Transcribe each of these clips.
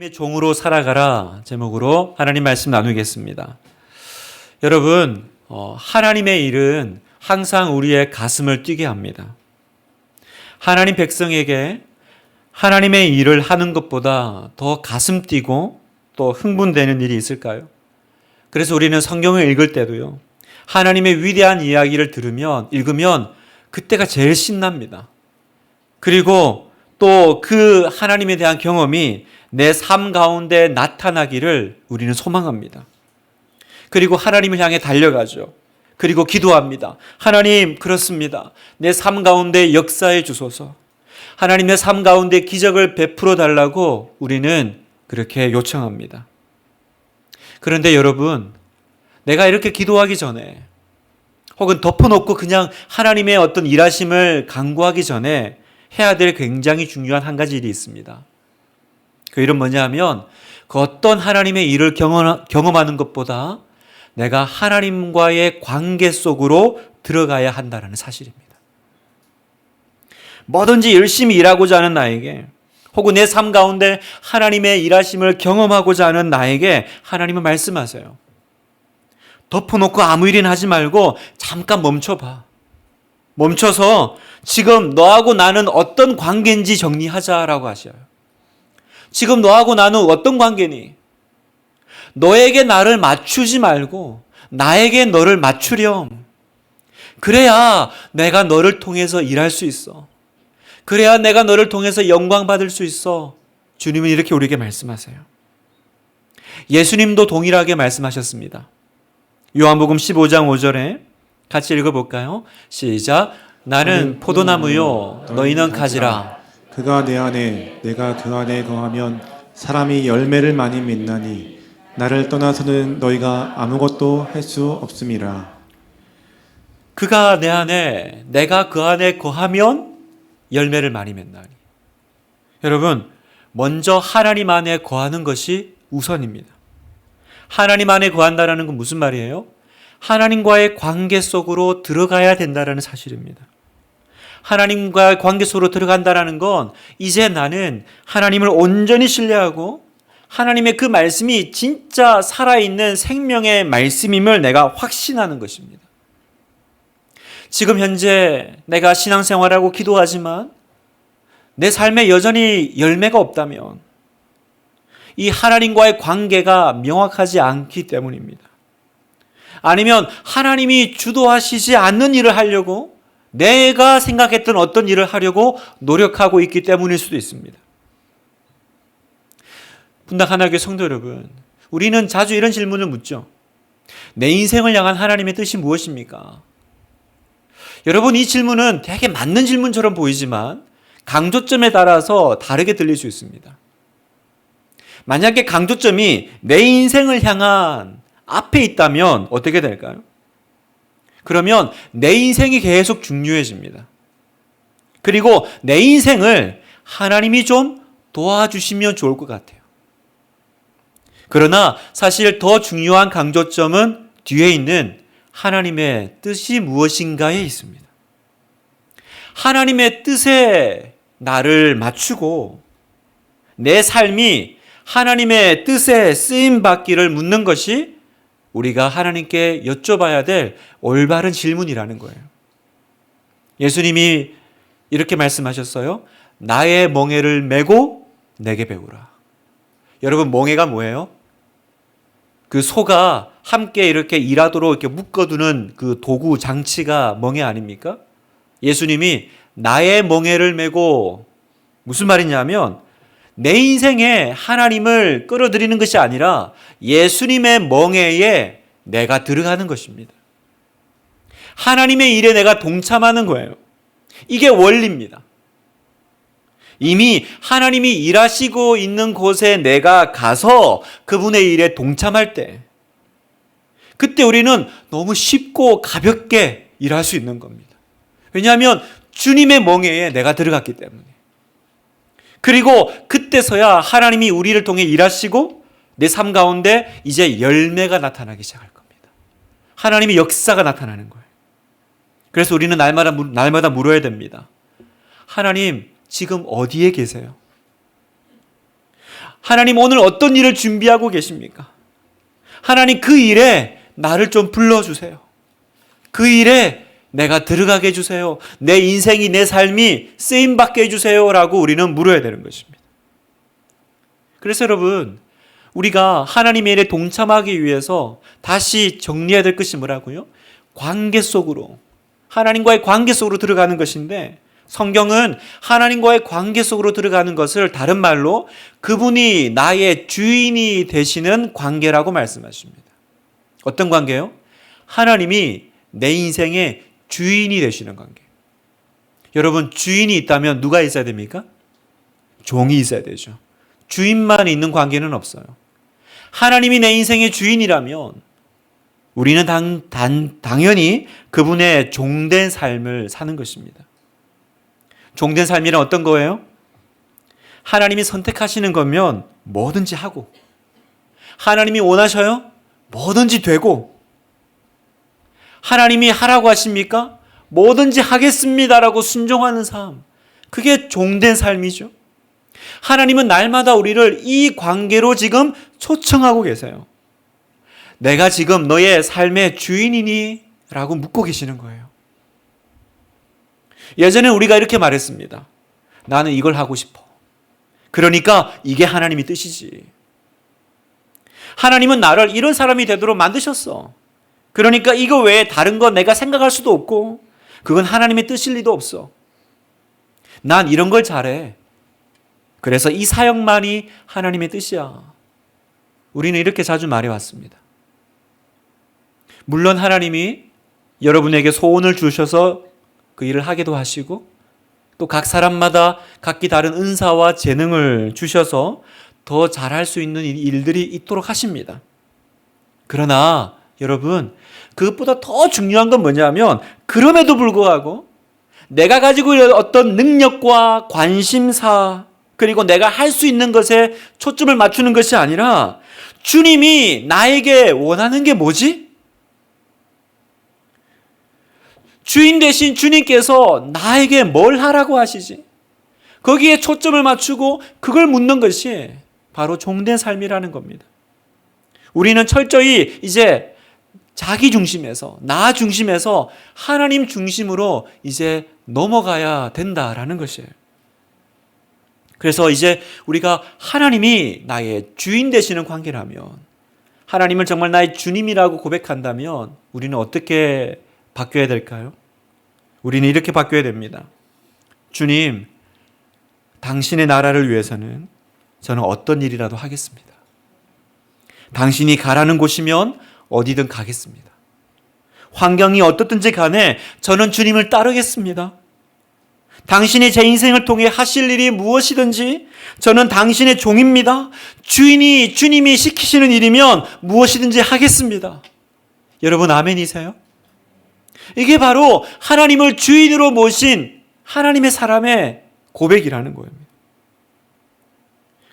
하나님의 종으로 살아가라 제목으로 하나님 말씀 나누겠습니다. 여러분, 하나님의 일은 항상 우리의 가슴을 뛰게 합니다. 하나님 백성에게 하나님의 일을 하는 것보다 더 가슴 뛰고 또 흥분되는 일이 있을까요? 그래서 우리는 성경을 읽을 때도요, 하나님의 위대한 이야기를 읽으면 그때가 제일 신납니다. 그리고 또 그 하나님에 대한 경험이 내 삶 가운데 나타나기를 우리는 소망합니다. 그리고 하나님을 향해 달려가죠. 그리고 기도합니다. 하나님, 그렇습니다. 내 삶 가운데 역사해 주소서. 하나님, 내 삶 가운데 기적을 베풀어 달라고 우리는 그렇게 요청합니다. 그런데 여러분, 내가 이렇게 기도하기 전에 혹은 덮어놓고 그냥 하나님의 어떤 일하심을 간구하기 전에 해야 될 굉장히 중요한 한 가지 일이 있습니다. 그 일은 뭐냐면 그 어떤 하나님의 일을 경험하는 것보다 내가 하나님과의 관계 속으로 들어가야 한다는 사실입니다. 뭐든지 열심히 일하고자 하는 나에게 혹은 내 삶 가운데 하나님의 일하심을 경험하고자 하는 나에게 하나님은 말씀하세요. 덮어놓고 아무 일이나 하지 말고 잠깐 멈춰봐. 멈춰서 지금 너하고 나는 어떤 관계인지 정리하자라고 하셔요. 지금 너하고 나는 어떤 관계니? 너에게 나를 맞추지 말고 나에게 너를 맞추렴. 그래야 내가 너를 통해서 일할 수 있어. 그래야 내가 너를 통해서 영광 받을 수 있어. 주님은 이렇게 우리에게 말씀하세요. 예수님도 동일하게 말씀하셨습니다. 요한복음 15장 5절에 같이 읽어볼까요? 시작. 나는 포도나무요 너희는 가지라. 그가 내 안에 내가 그 안에 거하면 사람이 열매를 많이 맺나니 나를 떠나서는 너희가 아무것도 할 수 없음이라. 그가 내 안에 내가 그 안에 거하면 열매를 많이 맺나니. 여러분, 먼저 하나님 안에 거하는 것이 우선입니다. 하나님 안에 거한다는 건 무슨 말이에요? 하나님과의 관계 속으로 들어가야 된다는 사실입니다. 하나님과의 관계 속으로 들어간다는 건 이제 나는 하나님을 온전히 신뢰하고 하나님의 그 말씀이 진짜 살아있는 생명의 말씀임을 내가 확신하는 것입니다. 지금 현재 내가 신앙생활하고 기도하지만 내 삶에 여전히 열매가 없다면 이 하나님과의 관계가 명확하지 않기 때문입니다. 아니면 하나님이 주도하시지 않는 일을 하려고 내가 생각했던 어떤 일을 하려고 노력하고 있기 때문일 수도 있습니다. 분당 하나교회 성도 여러분, 우리는 자주 이런 질문을 묻죠. 내 인생을 향한 하나님의 뜻이 무엇입니까? 여러분, 이 질문은 되게 맞는 질문처럼 보이지만 강조점에 따라서 다르게 들릴 수 있습니다. 만약에 강조점이 내 인생을 향한 앞에 있다면 어떻게 될까요? 그러면 내 인생이 계속 중요해집니다. 그리고 내 인생을 하나님이 좀 도와주시면 좋을 것 같아요. 그러나 사실 더 중요한 강조점은 뒤에 있는 하나님의 뜻이 무엇인가에 있습니다. 하나님의 뜻에 나를 맞추고 내 삶이 하나님의 뜻에 쓰임받기를 묻는 것이 우리가 하나님께 여쭤봐야 될 올바른 질문이라는 거예요. 예수님이 이렇게 말씀하셨어요. 나의 멍에를 메고 내게 배우라. 여러분, 멍에가 뭐예요? 그 소가 함께 이렇게 일하도록 이렇게 묶어두는 그 도구 장치가 멍에 아닙니까? 예수님이 나의 멍에를 메고, 무슨 말이냐면 내 인생에 하나님을 끌어들이는 것이 아니라 예수님의 멍에에 내가 들어가는 것입니다. 하나님의 일에 내가 동참하는 거예요. 이게 원리입니다. 이미 하나님이 일하시고 있는 곳에 내가 가서 그분의 일에 동참할 때, 그때 우리는 너무 쉽고 가볍게 일할 수 있는 겁니다. 왜냐하면 주님의 멍에에 내가 들어갔기 때문에. 그리고 그때서야 하나님이 우리를 통해 일하시고 내 삶 가운데 이제 열매가 나타나기 시작할 겁니다. 하나님의 역사가 나타나는 거예요. 그래서 우리는 날마다 물어야 됩니다. 하나님, 지금 어디에 계세요? 하나님 오늘 어떤 일을 준비하고 계십니까? 하나님 그 일에 나를 좀 불러주세요. 그 일에 내가 들어가게 해주세요. 내 인생이, 내 삶이 쓰임받게 해주세요 라고 우리는 물어야 되는 것입니다. 그래서 여러분, 우리가 하나님의 일에 동참하기 위해서 다시 정리해야 될 것이 뭐라고요? 관계 속으로, 하나님과의 관계 속으로 들어가는 것인데, 성경은 하나님과의 관계 속으로 들어가는 것을 다른 말로 그분이 나의 주인이 되시는 관계라고 말씀하십니다. 어떤 관계요? 하나님이 내 인생의 주인이 되시는 관계. 여러분, 주인이 있다면 누가 있어야 됩니까? 종이 있어야 되죠. 주인만 있는 관계는 없어요. 하나님이 내 인생의 주인이라면 우리는 당연히 그분의 종된 삶을 사는 것입니다. 종된 삶이란 어떤 거예요? 하나님이 선택하시는 거면 뭐든지 하고, 하나님이 원하셔요? 뭐든지 되고, 하나님이 하라고 하십니까? 뭐든지 하겠습니다라고 순종하는 삶. 그게 종된 삶이죠. 하나님은 날마다 우리를 이 관계로 지금 초청하고 계세요. 내가 지금 너의 삶의 주인이니? 라고 묻고 계시는 거예요. 예전에 우리가 이렇게 말했습니다. 나는 이걸 하고 싶어. 그러니까 이게 하나님의 뜻이지. 하나님은 나를 이런 사람이 되도록 만드셨어. 그러니까 이거 외에 다른 건 내가 생각할 수도 없고 그건 하나님의 뜻일 리도 없어. 난 이런 걸 잘해. 그래서 이 사역만이 하나님의 뜻이야. 우리는 이렇게 자주 말해왔습니다. 물론 하나님이 여러분에게 소원을 주셔서 그 일을 하기도 하시고 또 각 사람마다 각기 다른 은사와 재능을 주셔서 더 잘할 수 있는 일들이 있도록 하십니다. 그러나 여러분, 그것보다 더 중요한 건 뭐냐면 그럼에도 불구하고 내가 가지고 있는 어떤 능력과 관심사 그리고 내가 할 수 있는 것에 초점을 맞추는 것이 아니라 주님이 나에게 원하는 게 뭐지? 주인 대신 주님께서 나에게 뭘 하라고 하시지? 거기에 초점을 맞추고 그걸 묻는 것이 바로 종된 삶이라는 겁니다. 우리는 철저히 이제 자기 중심에서, 나 중심에서 하나님 중심으로 이제 넘어가야 된다라는 것이에요. 그래서 이제 우리가 하나님이 나의 주인 되시는 관계라면, 하나님을 정말 나의 주님이라고 고백한다면 우리는 어떻게 바뀌어야 될까요? 우리는 이렇게 바뀌어야 됩니다. 주님, 당신의 나라를 위해서는 저는 어떤 일이라도 하겠습니다. 당신이 가라는 곳이면 어디든 가겠습니다. 환경이 어떻든지 간에 저는 주님을 따르겠습니다. 당신이 제 인생을 통해 하실 일이 무엇이든지 저는 당신의 종입니다. 주님이 시키시는 일이면 무엇이든지 하겠습니다. 여러분 아멘이세요? 이게 바로 하나님을 주인으로 모신 하나님의 사람의 고백이라는 거예요.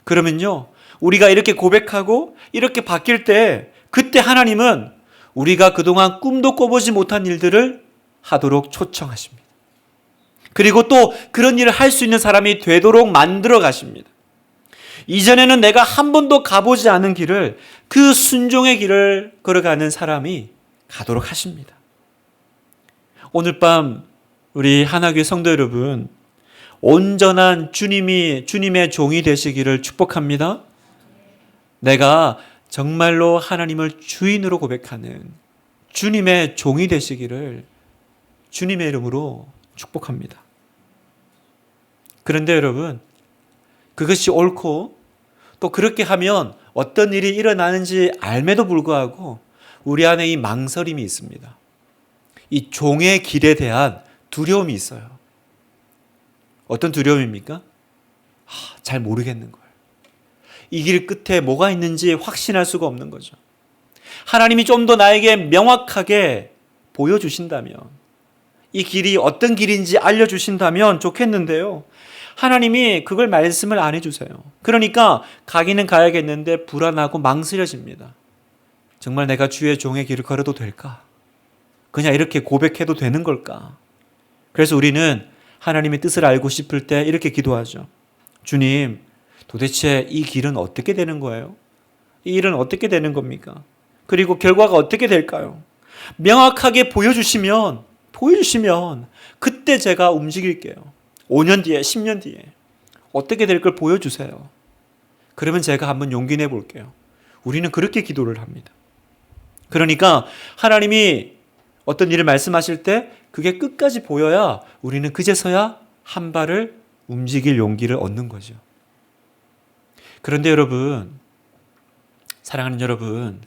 그러면요, 우리가 이렇게 고백하고 이렇게 바뀔 때 그때 하나님은 우리가 그동안 꿈도 꿔보지 못한 일들을 하도록 초청하십니다. 그리고 또 그런 일을 할 수 있는 사람이 되도록 만들어 가십니다. 이전에는 내가 한 번도 가보지 않은 길을 그 순종의 길을 걸어가는 사람이 가도록 하십니다. 오늘 밤 우리 하나교회 성도 여러분, 온전한 주님의 종이 되시기를 축복합니다. 내가 정말로 하나님을 주인으로 고백하는 주님의 종이 되시기를 주님의 이름으로 축복합니다. 그런데 여러분, 그것이 옳고 또 그렇게 하면 어떤 일이 일어나는지 알매도 불구하고 우리 안에 이 망설임이 있습니다. 이 종의 길에 대한 두려움이 있어요. 어떤 두려움입니까? 잘 모르겠는 거예요. 이 길 끝에 뭐가 있는지 확신할 수가 없는 거죠. 하나님이 좀 더 나에게 명확하게 보여주신다면, 이 길이 어떤 길인지 알려주신다면 좋겠는데요. 하나님이 그걸 말씀을 안 해주세요. 그러니까 가기는 가야겠는데 불안하고 망설여집니다. 정말 내가 주의 종의 길을 걸어도 될까? 그냥 이렇게 고백해도 되는 걸까? 그래서 우리는 하나님의 뜻을 알고 싶을 때 이렇게 기도하죠. 주님, 도대체 이 길은 어떻게 되는 거예요? 이 일은 어떻게 되는 겁니까? 그리고 결과가 어떻게 될까요? 명확하게 보여주시면 그때 제가 움직일게요. 5년 뒤에, 10년 뒤에 어떻게 될 걸 보여주세요. 그러면 제가 한번 용기 내볼게요. 우리는 그렇게 기도를 합니다. 그러니까 하나님이 어떤 일을 말씀하실 때 그게 끝까지 보여야 우리는 그제서야 한 발을 움직일 용기를 얻는 거죠. 그런데 여러분, 사랑하는 여러분,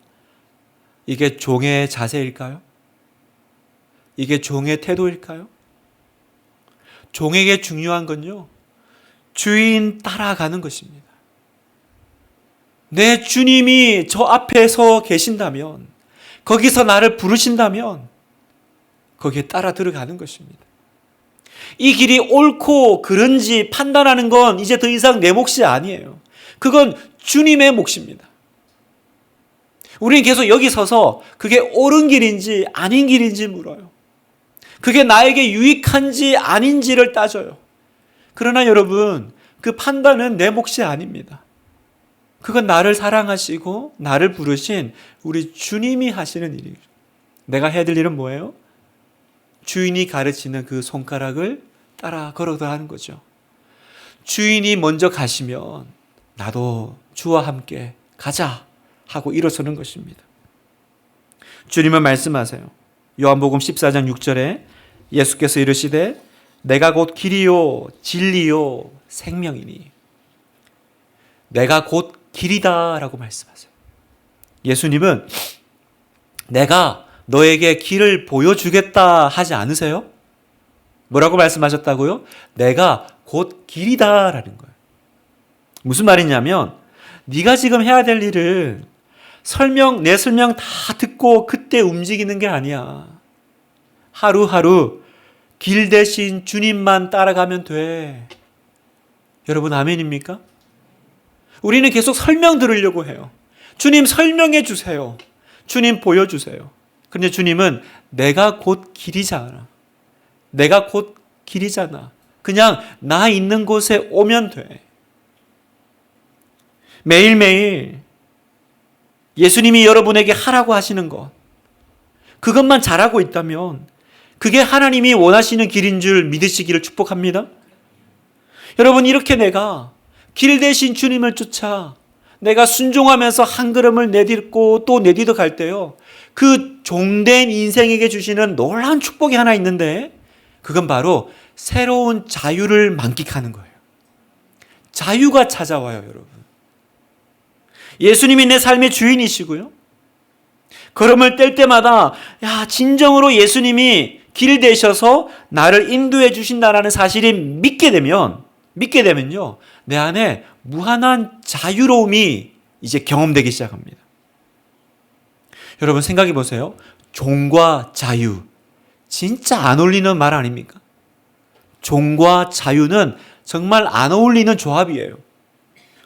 이게 종의 자세일까요? 이게 종의 태도일까요? 종에게 중요한 건요, 주인 따라가는 것입니다. 내 주님이 저 앞에 서 계신다면, 거기서 나를 부르신다면 거기에 따라 들어가는 것입니다. 이 길이 옳고 그른지 판단하는 건 이제 더 이상 내 몫이 아니에요. 그건 주님의 몫입니다. 우리는 계속 여기 서서 그게 옳은 길인지 아닌 길인지 물어요. 그게 나에게 유익한지 아닌지를 따져요. 그러나 여러분, 그 판단은 내 몫이 아닙니다. 그건 나를 사랑하시고 나를 부르신 우리 주님이 하시는 일이에요. 내가 해야 될 일은 뭐예요? 주인이 가르치는 그 손가락을 따라 걸어가는 거죠. 주인이 먼저 가시면 나도 주와 함께 가자 하고 일어서는 것입니다. 주님은 말씀하세요. 요한복음 14장 6절에 예수께서 이르시되 내가 곧 길이요 진리요 생명이니, 내가 곧 길이다 라고 말씀하세요. 예수님은 내가 너에게 길을 보여주겠다 하지 않으세요? 뭐라고 말씀하셨다고요? 내가 곧 길이다 라는 거예요. 무슨 말이냐면 네가 지금 해야 될 일은 내 설명 다 듣고 그때 움직이는 게 아니야. 하루하루 길 대신 주님만 따라가면 돼. 여러분 아멘입니까? 우리는 계속 설명 들으려고 해요. 주님 설명해 주세요. 주님 보여주세요. 그런데 주님은 내가 곧 길이잖아. 내가 곧 길이잖아. 그냥 나 있는 곳에 오면 돼. 매일매일 예수님이 여러분에게 하라고 하시는 것, 그것만 잘하고 있다면 그게 하나님이 원하시는 길인 줄 믿으시기를 축복합니다. 여러분, 이렇게 내가 길 대신 주님을 쫓아 내가 순종하면서 한 걸음을 내딛고 또 내딛어 갈 때요, 그 종된 인생에게 주시는 놀라운 축복이 하나 있는데 그건 바로 새로운 자유를 만끽하는 거예요. 자유가 찾아와요, 여러분. 예수님이 내 삶의 주인이시고요, 걸음을 뗄 때마다 진정으로 예수님이 길 되셔서 나를 인도해 주신다라는 사실이 믿게 되면요, 내 안에 무한한 자유로움이 이제 경험되기 시작합니다. 여러분 생각해 보세요. 종과 자유, 진짜 안 어울리는 말 아닙니까? 종과 자유는 정말 안 어울리는 조합이에요.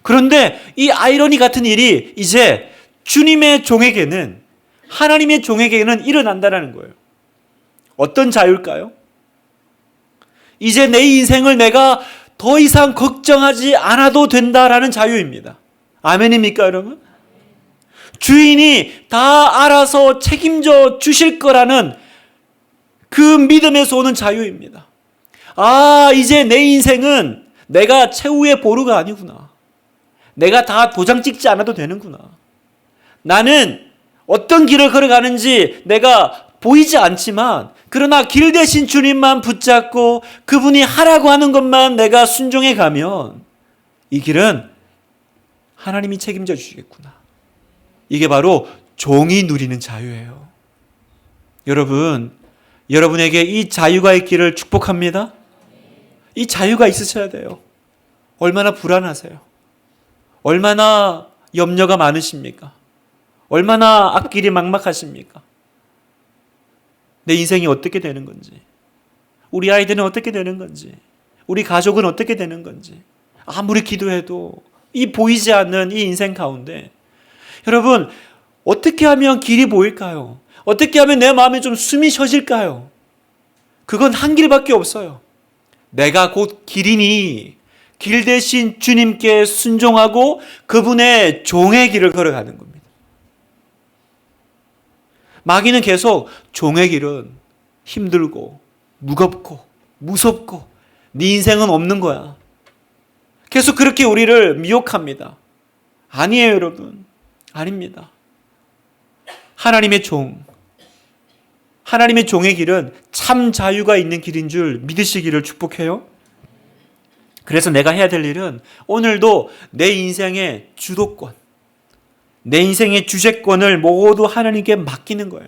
그런데 이 아이러니 같은 일이 이제 주님의 종에게는, 하나님의 종에게는 일어난다는 거예요. 어떤 자유일까요? 이제 내 인생을 내가 더 이상 걱정하지 않아도 된다라는 자유입니다. 아멘입니까, 여러분? 주인이 다 알아서 책임져 주실 거라는 그 믿음에서 오는 자유입니다. 이제 내 인생은 내가 최후의 보루가 아니구나. 내가 다 도장 찍지 않아도 되는구나. 나는 어떤 길을 걸어가는지 내가 보이지 않지만, 그러나 길 대신 주님만 붙잡고 그분이 하라고 하는 것만 내가 순종해 가면 이 길은 하나님이 책임져 주시겠구나. 이게 바로 종이 누리는 자유예요. 여러분, 여러분에게 이 자유가 있기를 축복합니다. 이 자유가 있으셔야 돼요. 얼마나 불안하세요? 얼마나 염려가 많으십니까? 얼마나 앞길이 막막하십니까? 내 인생이 어떻게 되는 건지, 우리 아이들은 어떻게 되는 건지, 우리 가족은 어떻게 되는 건지, 아무리 기도해도 이 보이지 않는 이 인생 가운데 여러분, 어떻게 하면 길이 보일까요? 어떻게 하면 내 마음에 좀 숨이 쉬어질까요? 그건 한 길밖에 없어요. 내가 곧 길이니 길 대신 주님께 순종하고 그분의 종의 길을 걸어가는 겁니다. 마귀는 계속 종의 길은 힘들고 무겁고 무섭고 네 인생은 없는 거야. 계속 그렇게 우리를 미혹합니다. 아니에요, 여러분. 아닙니다. 하나님의 종의 길은 참 자유가 있는 길인 줄 믿으시기를 축복해요. 그래서 내가 해야 될 일은 오늘도 내 인생의 주도권, 내 인생의 주재권을 모두 하나님께 맡기는 거예요.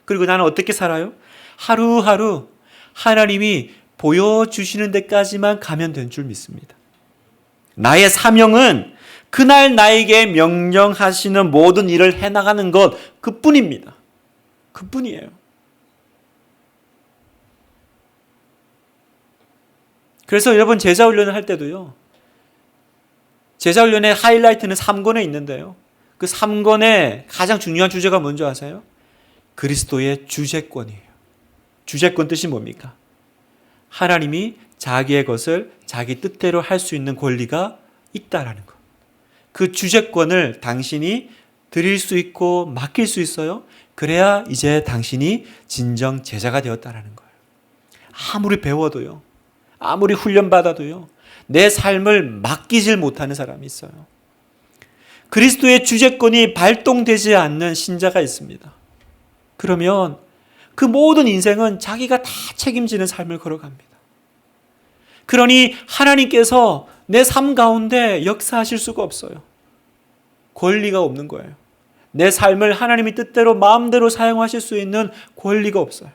그리고 나는 어떻게 살아요? 하루하루 하나님이 보여주시는 데까지만 가면 된 줄 믿습니다. 나의 사명은 그날 나에게 명령하시는 모든 일을 해나가는 것 그뿐입니다. 그뿐이에요. 그래서 여러분 제자훈련을 할 때도요. 제자훈련의 하이라이트는 3권에 있는데요. 그 3권의 가장 중요한 주제가 뭔지 아세요? 그리스도의 주재권이에요. 주재권 뜻이 뭡니까? 하나님이 자기의 것을 자기 뜻대로 할 수 있는 권리가 있다라는 것. 그 주재권을 당신이 드릴 수 있고 맡길 수 있어요. 그래야 이제 당신이 진정 제자가 되었다라는 거예요. 아무리 배워도요. 아무리 훈련받아도요. 내 삶을 맡기질 못하는 사람이 있어요. 그리스도의 주재권이 발동되지 않는 신자가 있습니다. 그러면 그 모든 인생은 자기가 다 책임지는 삶을 걸어갑니다. 그러니 하나님께서 내 삶 가운데 역사하실 수가 없어요. 권리가 없는 거예요. 내 삶을 하나님의 뜻대로 마음대로 사용하실 수 있는 권리가 없어요.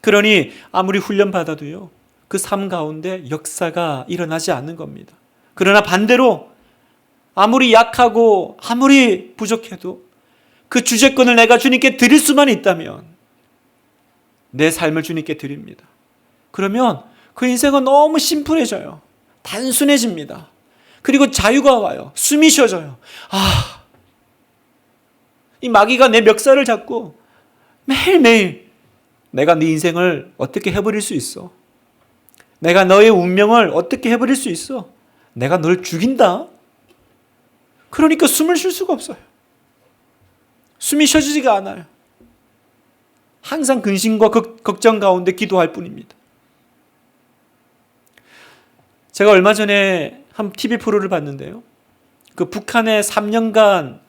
그러니 아무리 훈련받아도요. 그 삶 가운데 역사가 일어나지 않는 겁니다. 그러나 반대로 아무리 약하고 아무리 부족해도 그 주재권을 내가 주님께 드릴 수만 있다면 내 삶을 주님께 드립니다. 그러면 그 인생은 너무 심플해져요. 단순해집니다. 그리고 자유가 와요. 숨이 쉬어져요. 이 마귀가 내 멱살을 잡고 매일매일 내가 네 인생을 어떻게 해버릴 수 있어? 내가 너의 운명을 어떻게 해버릴 수 있어? 내가 널 죽인다? 그러니까 숨을 쉴 수가 없어요. 숨이 쉬어지지가 않아요. 항상 근심과 걱정 가운데 기도할 뿐입니다. 제가 얼마 전에 한 TV 프로를 봤는데요. 그 북한에 3년간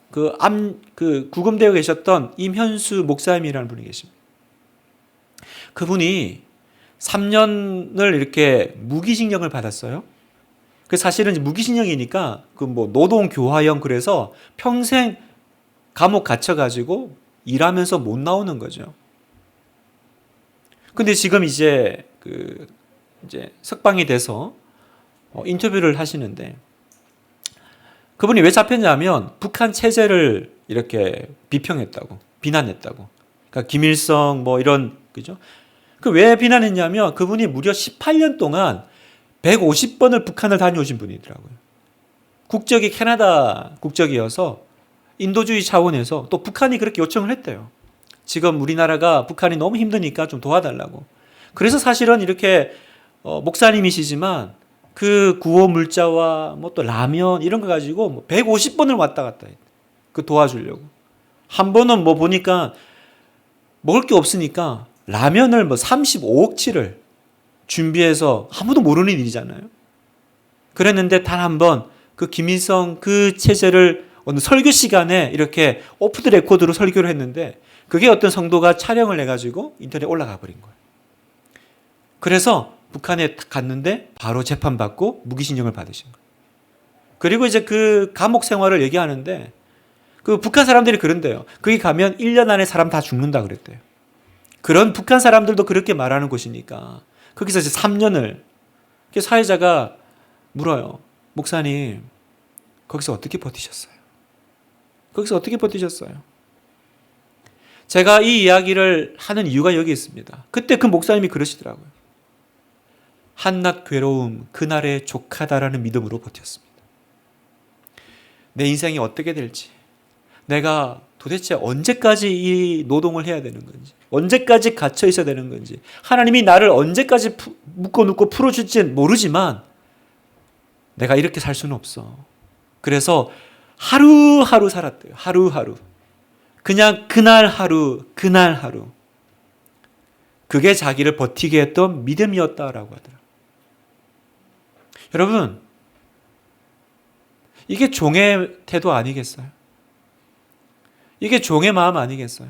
구금되어 계셨던 임현수 목사님이라는 분이 계십니다. 그분이 3년을 이렇게 무기징역을 받았어요. 그 사실은 무기징역이니까 노동교화형 그래서 평생 감옥 갇혀가지고 일하면서 못 나오는 거죠. 근데 지금 이제 석방이 돼서 인터뷰를 하시는데 그분이 왜 잡혔냐면 북한 체제를 이렇게 비평했다고, 비난했다고. 그러니까 김일성 이런 그죠? 그 왜 비난했냐면 그분이 무려 18년 동안 150번을 북한을 다녀오신 분이더라고요. 국적이 캐나다 국적이어서 인도주의 차원에서 또 북한이 그렇게 요청을 했대요. 지금 우리나라가 북한이 너무 힘드니까 좀 도와달라고. 그래서 사실은 이렇게 목사님이시지만 그 구호 물자와 또 라면 이런 거 가지고 150번을 왔다 갔다 했대. 그 도와주려고. 한 번은 보니까 먹을 게 없으니까 라면을 35억치를 준비해서 아무도 모르는 일이잖아요. 그랬는데 단 한 번 그 김일성 그 체제를 어느 설교 시간에 이렇게 오프 더 레코드로 설교를 했는데 그게 어떤 성도가 촬영을 해가지고 인터넷에 올라가 버린 거예요. 그래서 북한에 갔는데 바로 재판받고 무기징역을 받으신 거예요. 그리고 이제 그 감옥 생활을 얘기하는데 그 북한 사람들이 그런데요. 거기 가면 1년 안에 사람 다 죽는다 그랬대요. 그런 북한 사람들도 그렇게 말하는 곳이니까 거기서 이제 3년을 사회자가 물어요. 목사님, 거기서 어떻게 버티셨어요? 거기서 어떻게 버티셨어요? 제가 이 이야기를 하는 이유가 여기 있습니다. 그때 그 목사님이 그러시더라고요. 한낱 괴로움 그날의 족하다라는 믿음으로 버텼습니다. 내 인생이 어떻게 될지, 내가 도대체 언제까지 이 노동을 해야 되는 건지, 언제까지 갇혀 있어야 되는 건지, 하나님이 나를 언제까지 묶어놓고 풀어줄지 모르지만 내가 이렇게 살 수는 없어. 그래서 하루하루 살았대요. 하루하루. 그냥 그날 하루, 그날 하루. 그게 자기를 버티게 했던 믿음이었다라고 하더라고요. 여러분, 이게 종의 태도 아니겠어요? 이게 종의 마음 아니겠어요?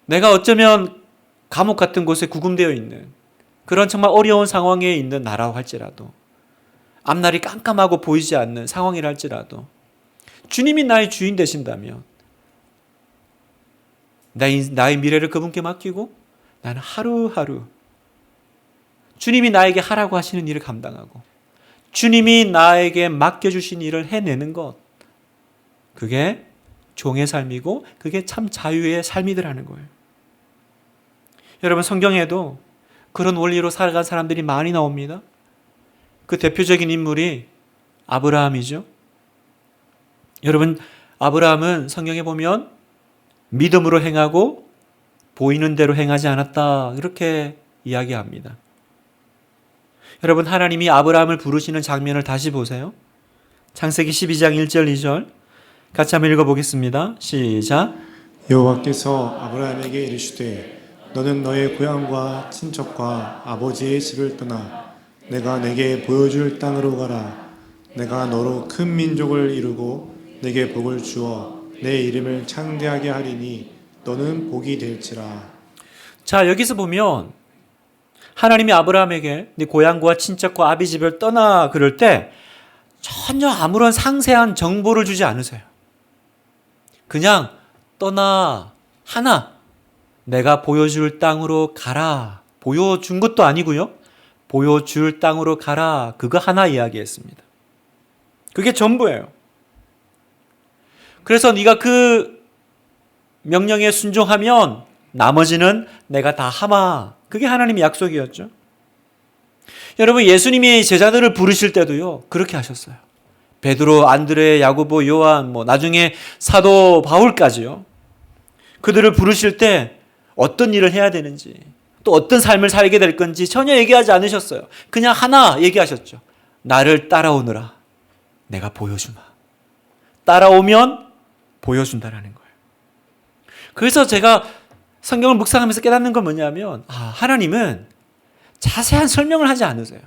내가 어쩌면 감옥 같은 곳에 구금되어 있는 그런 정말 어려운 상황에 있는 나라고 할지라도, 앞날이 깜깜하고 보이지 않는 상황이라 할지라도 주님이 나의 주인 되신다면 나의 미래를 그분께 맡기고 나는 하루하루 주님이 나에게 하라고 하시는 일을 감당하고 주님이 나에게 맡겨주신 일을 해내는 것, 그게 종의 삶이고 그게 참 자유의 삶이더라는 거예요. 여러분, 성경에도 그런 원리로 살아간 사람들이 많이 나옵니다. 그 대표적인 인물이 아브라함이죠. 여러분, 아브라함은 성경에 보면 믿음으로 행하고 보이는 대로 행하지 않았다, 이렇게 이야기합니다. 여러분, 하나님이 아브라함을 부르시는 장면을 다시 보세요. 창세기 12장 1절 2절 같이 한번 읽어보겠습니다. 시작. 여호와께서 아브라함에게 이르시되 너는 너의 고향과 친척과 아버지의 집을 떠나 내가 내게 보여줄 땅으로 가라. 내가 너로 큰 민족을 이루고 내게 복을 주어 내 이름을 창대하게 하리니 너는 복이 될지라. 자, 여기서 보면 하나님이 아브라함에게 네 고향과 친척과 아비 집을 떠나 그럴 때 전혀 아무런 상세한 정보를 주지 않으세요. 그냥 떠나 하나, 내가 보여줄 땅으로 가라. 보여준 것도 아니고요. 보여줄 땅으로 가라. 그거 하나 이야기했습니다. 그게 전부예요. 그래서 네가 그 명령에 순종하면 나머지는 내가 다 하마. 그게 하나님의 약속이었죠. 여러분, 예수님이 제자들을 부르실 때도요, 그렇게 하셨어요. 베드로, 안드레, 야고보, 요한, 나중에 사도 바울까지요. 그들을 부르실 때 어떤 일을 해야 되는지, 또 어떤 삶을 살게 될 건지 전혀 얘기하지 않으셨어요. 그냥 하나 얘기하셨죠. 나를 따라오느라 내가 보여주마. 따라오면 보여준다라는 거예요. 그래서 제가 성경을 묵상하면서 깨닫는 건 뭐냐면, 하나님은 자세한 설명을 하지 않으세요.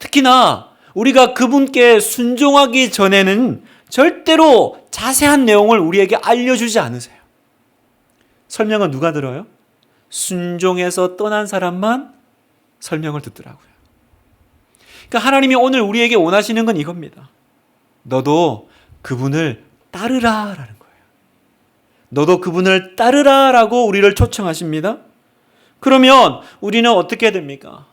특히나 우리가 그분께 순종하기 전에는 절대로 자세한 내용을 우리에게 알려주지 않으세요. 설명은 누가 들어요? 순종해서 떠난 사람만 설명을 듣더라고요. 그러니까 하나님이 오늘 우리에게 원하시는 건 이겁니다. 너도 그분을 따르라라는 거예요. 너도 그분을 따르라라고 우리를 초청하십니다. 그러면 우리는 어떻게 됩니까?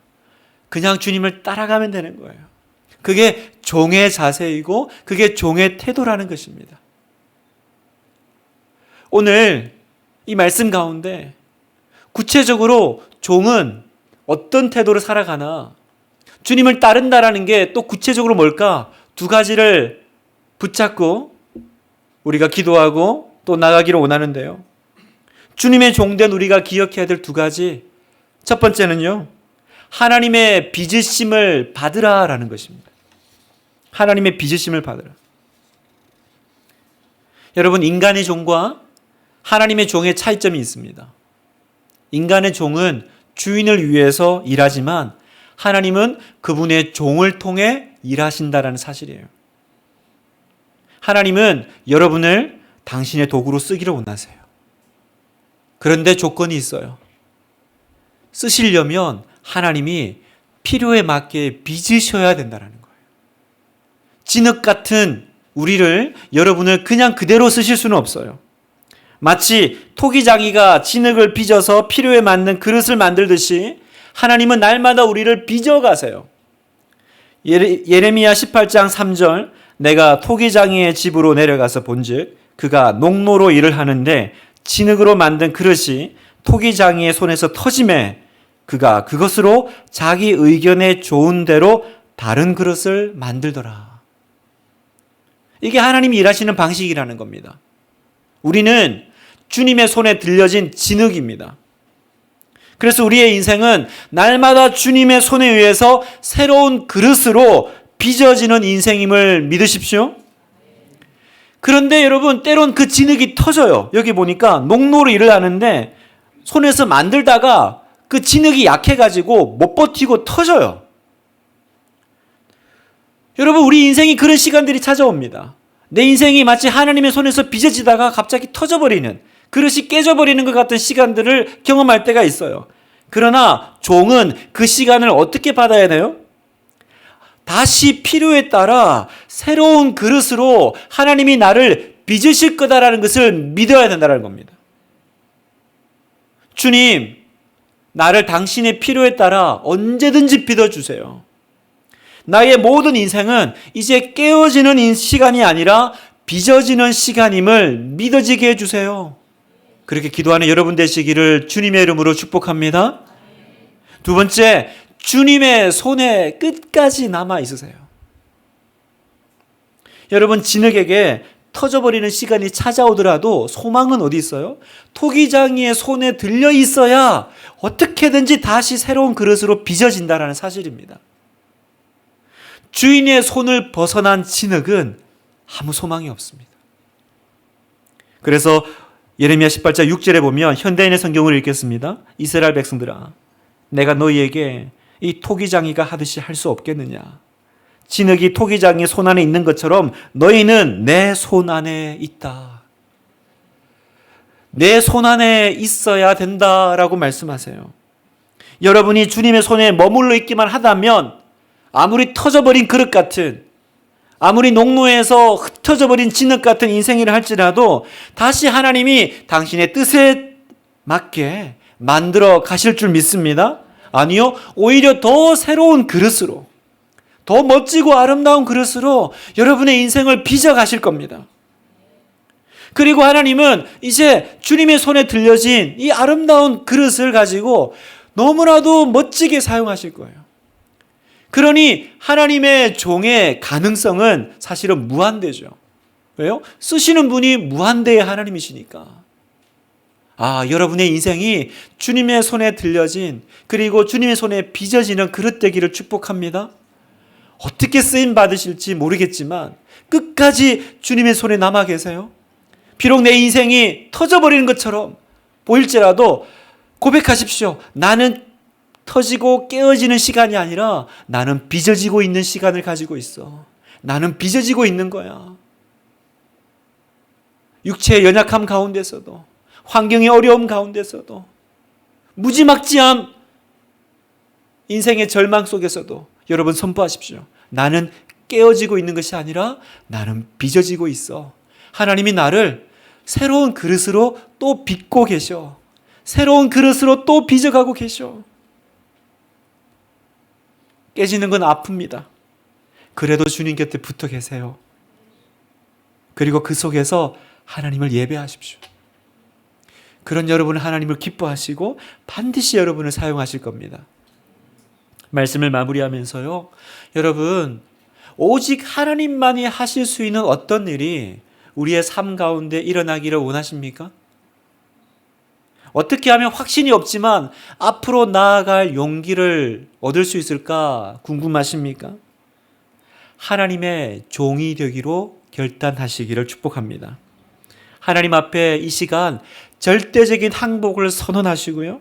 그냥 주님을 따라가면 되는 거예요. 그게 종의 자세이고 그게 종의 태도라는 것입니다. 오늘 이 말씀 가운데 구체적으로 종은 어떤 태도로 살아가나, 주님을 따른다라는 게 또 구체적으로 뭘까? 두 가지를 붙잡고 우리가 기도하고 또 나가기를 원하는데요. 주님의 종된 우리가 기억해야 될 두 가지. 첫 번째는요, 하나님의 빚으심을 받으라라는 것입니다. 하나님의 빚으심을 받으라. 여러분, 인간의 종과 하나님의 종의 차이점이 있습니다. 인간의 종은 주인을 위해서 일하지만 하나님은 그분의 종을 통해 일하신다라는 사실이에요. 하나님은 여러분을 당신의 도구로 쓰기를 원하세요. 그런데 조건이 있어요. 쓰시려면 하나님이 필요에 맞게 빚으셔야 된다는 거예요. 진흙 같은 우리를, 여러분을 그냥 그대로 쓰실 수는 없어요. 마치 토기장이가 진흙을 빚어서 필요에 맞는 그릇을 만들듯이 하나님은 날마다 우리를 빚어가세요. 예레미야 18장 3절, 내가 토기장이의 집으로 내려가서 본즉 그가 농노로 일을 하는데 진흙으로 만든 그릇이 토기장이의 손에서 터짐에 그가 그것으로 자기 의견에 좋은 대로 다른 그릇을 만들더라. 이게 하나님이 일하시는 방식이라는 겁니다. 우리는 주님의 손에 들려진 진흙입니다. 그래서 우리의 인생은 날마다 주님의 손에 의해서 새로운 그릇으로 빚어지는 인생임을 믿으십시오. 그런데 여러분, 때론 그 진흙이 터져요. 여기 보니까 농로로 일을 하는데 손에서 만들다가 그 진흙이 약해가지고 못 버티고 터져요. 여러분, 우리 인생이 그런 시간들이 찾아옵니다. 내 인생이 마치 하나님의 손에서 빚어지다가 갑자기 터져버리는, 그릇이 깨져버리는 것 같은 시간들을 경험할 때가 있어요. 그러나 종은 그 시간을 어떻게 받아야 돼요? 다시 필요에 따라 새로운 그릇으로 하나님이 나를 빚으실 거다라는 것을 믿어야 된다는 겁니다. 주님, 나를 당신의 필요에 따라 언제든지 빚어주세요. 나의 모든 인생은 이제 깨어지는 시간이 아니라 빚어지는 시간임을 믿어지게 해주세요. 그렇게 기도하는 여러분 되시기를 주님의 이름으로 축복합니다. 두 번째, 주님의 손에 끝까지 남아 있으세요. 여러분, 진흙에게 터져버리는 시간이 찾아오더라도 소망은 어디 있어요? 토기장이의 손에 들려 있어야 어떻게든지 다시 새로운 그릇으로 빚어진다는 사실입니다. 주인의 손을 벗어난 진흙은 아무 소망이 없습니다. 그래서 예레미야 18장 6절에 보면 현대인의 성경을 읽겠습니다. 이스라엘 백성들아, 내가 너희에게 이 토기장이가 하듯이 할 수 없겠느냐? 진흙이 토기장이 손 안에 있는 것처럼 너희는 내 손 안에 있다. 내 손 안에 있어야 된다라고 말씀하세요. 여러분이 주님의 손에 머물러 있기만 하다면 아무리 터져버린 그릇 같은, 아무리 농로에서 흩어져버린 진흙 같은 인생이라 할지라도 다시 하나님이 당신의 뜻에 맞게 만들어 가실 줄 믿습니다. 아니요, 오히려 더 새로운 그릇으로, 더 멋지고 아름다운 그릇으로 여러분의 인생을 빚어 가실 겁니다. 그리고 하나님은 이제 주님의 손에 들려진 이 아름다운 그릇을 가지고 너무나도 멋지게 사용하실 거예요. 그러니 하나님의 종의 가능성은 사실은 무한대죠. 왜요? 쓰시는 분이 무한대의 하나님이시니까. 여러분의 인생이 주님의 손에 들려진, 그리고 주님의 손에 빚어지는 그릇 되기를 축복합니다. 어떻게 쓰임 받으실지 모르겠지만 끝까지 주님의 손에 남아 계세요. 비록 내 인생이 터져버리는 것처럼 보일지라도 고백하십시오. 나는 터지고 깨어지는 시간이 아니라 나는 빚어지고 있는 시간을 가지고 있어. 나는 빚어지고 있는 거야. 육체의 연약함 가운데서도, 환경의 어려움 가운데서도, 무지막지한 인생의 절망 속에서도 여러분 선포하십시오. 나는 깨어지고 있는 것이 아니라 나는 빚어지고 있어. 하나님이 나를 새로운 그릇으로 또 빚고 계셔. 새로운 그릇으로 또 빚어가고 계셔. 깨지는 건 아픕니다. 그래도 주님 곁에 붙어 계세요. 그리고 그 속에서 하나님을 예배하십시오. 그런 여러분은 하나님을 기뻐하시고 반드시 여러분을 사용하실 겁니다. 말씀을 마무리하면서요, 여러분, 오직 하나님만이 하실 수 있는 어떤 일이 우리의 삶 가운데 일어나기를 원하십니까? 어떻게 하면 확신이 없지만 앞으로 나아갈 용기를 얻을 수 있을까 궁금하십니까? 하나님의 종이 되기로 결단하시기를 축복합니다. 하나님 앞에 이 시간 절대적인 항복을 선언하시고요,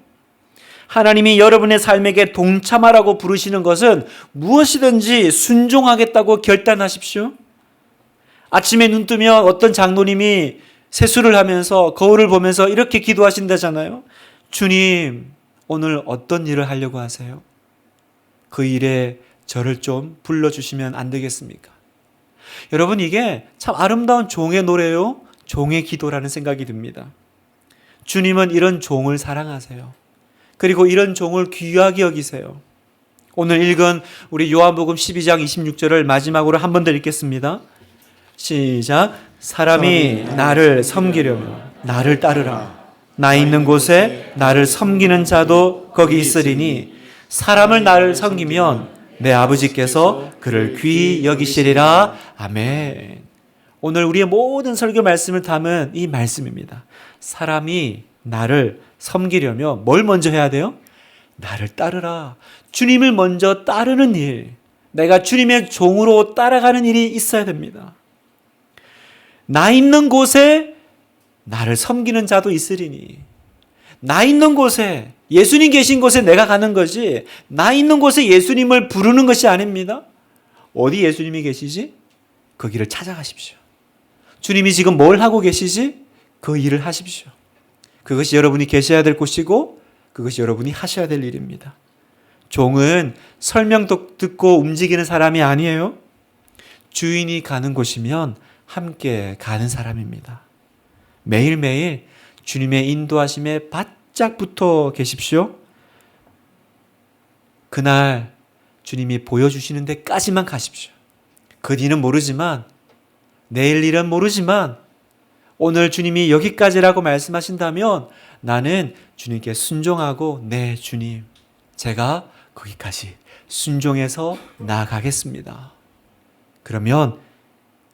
하나님이 여러분의 삶에게 동참하라고 부르시는 것은 무엇이든지 순종하겠다고 결단하십시오. 아침에 눈 뜨면 어떤 장로님이 세수를 하면서 거울을 보면서 이렇게 기도하신다잖아요. 주님, 오늘 어떤 일을 하려고 하세요? 그 일에 저를 좀 불러주시면 안 되겠습니까? 여러분, 이게 참 아름다운 종의 노래요, 종의 기도라는 생각이 듭니다. 주님은 이런 종을 사랑하세요. 그리고 이런 종을 귀하게 여기세요. 오늘 읽은 우리 요한복음 12장 26절을 마지막으로 한 번 더 읽겠습니다. 시작. 사람이 나를 섬기려면 나를 따르라. 나 있는 곳에 나를 섬기는 자도 거기 있으리니 사람을 나를 섬기면 내 아버지께서 그를 귀히 여기시리라. 아멘. 오늘 우리의 모든 설교 말씀을 담은 이 말씀입니다. 사람이 나를 섬기려면 뭘 먼저 해야 돼요? 나를 따르라. 주님을 먼저 따르는 일, 내가 주님의 종으로 따라가는 일이 있어야 됩니다. 나 있는 곳에 나를 섬기는 자도 있으리니, 나 있는 곳에, 예수님 계신 곳에 내가 가는 거지, 나 있는 곳에 예수님을 부르는 것이 아닙니다. 어디 예수님이 계시지? 거기를 찾아가십시오. 주님이 지금 뭘 하고 계시지? 그 일을 하십시오. 그것이 여러분이 계셔야 될 곳이고 그것이 여러분이 하셔야 될 일입니다. 종은 설명 듣고 움직이는 사람이 아니에요. 주인이 가는 곳이면 함께 가는 사람입니다. 매일매일 주님의 인도하심에 바짝 붙어 계십시오. 그날 주님이 보여주시는 데까지만 가십시오. 그 뒤는 모르지만, 내일 일은 모르지만, 오늘 주님이 여기까지라고 말씀하신다면 나는 주님께 순종하고, 네 주님, 제가 거기까지 순종해서 나아가겠습니다. 그러면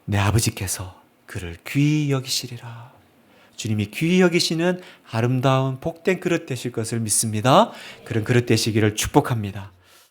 내 아버지께서 그를 귀히 여기시리라. 주님이 귀히 여기시는 아름다운 복된 그릇 되실 것을 믿습니다. 그런 그릇 되시기를 축복합니다.